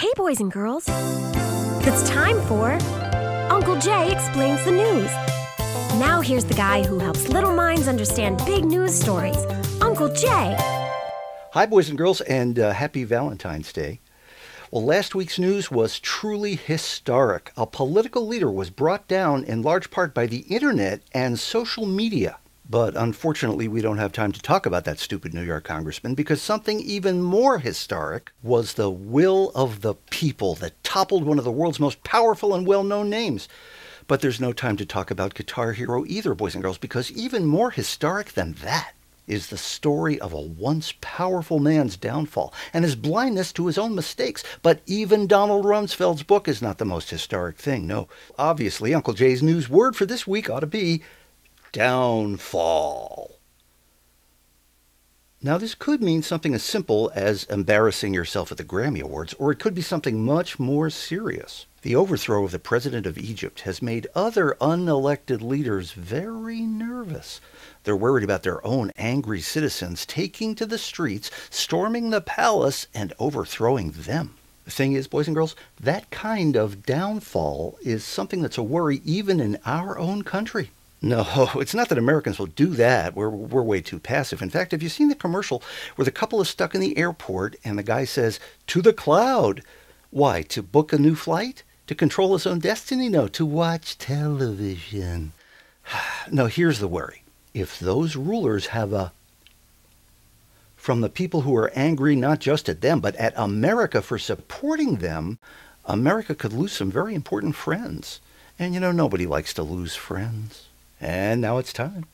Hey, boys and girls. It's time for Uncle Jay Explains the News. Now here's the guy who helps little minds understand big news stories, Uncle Jay. Hi, boys and girls, and happy Valentine's Day. Well, last week's news was truly historic. A political leader was brought down in large part by the internet and social media. But unfortunately, we don't have time to talk about that stupid New York congressman because something even more historic was the will of the people that toppled one of the world's most powerful and well-known names. But there's no time to talk about Guitar Hero either, boys and girls, because even more historic than that is the story of a once powerful man's downfall and his blindness to his own mistakes. But even Donald Rumsfeld's book is not the most historic thing. No, obviously, Uncle Jay's news word for this week ought to be downfall. Now, this could mean something as simple as embarrassing yourself at the Grammy Awards, or it could be something much more serious. The overthrow of the president of Egypt has made other unelected leaders very nervous. They're worried about their own angry citizens taking to the streets, storming the palace, and overthrowing them. The thing is, boys and girls, that kind of downfall is something that's a worry even in our own country. No, it's not that Americans will do that. We're way too passive. In fact, have you seen the commercial where the couple is stuck in the airport and the guy says, "To the cloud"? Why, to book a new flight? To control his own destiny? No, to watch television. No, here's the worry. If those rulers have from the people who are angry not just at them, but at America for supporting them, America could lose some very important friends. And nobody likes to lose friends. And now it's time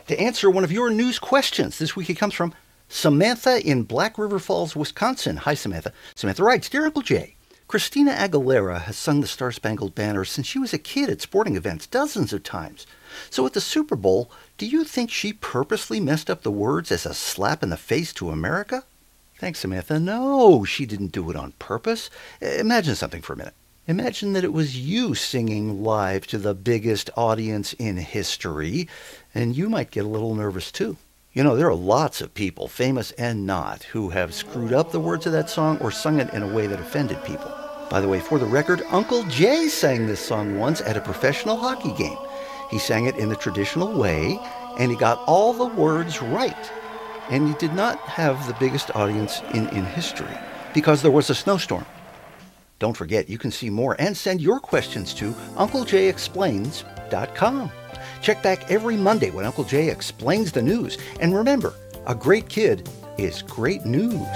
to answer one of your news questions. This week it comes from Samantha in Black River Falls, Wisconsin. Hi, Samantha. Samantha writes, "Dear Uncle Jay, Christina Aguilera has sung the Star-Spangled Banner since she was a kid at sporting events dozens of times. So at the Super Bowl, do you think she purposely messed up the words as a slap in the face to America?" Thanks, Samantha. No, she didn't do it on purpose. Imagine something for a minute. Imagine that it was you singing live to the biggest audience in history, and you might get a little nervous too. There are lots of people, famous and not, who have screwed up the words of that song or sung it in a way that offended people. By the way, for the record, Uncle Jay sang this song once at a professional hockey game. He sang it in the traditional way, and he got all the words right. And he did not have the biggest audience in history because there was a snowstorm. Don't forget, you can see more and send your questions to UncleJayExplains.com. Check back every Monday when Uncle Jay explains the news. And remember, a great kid is great news.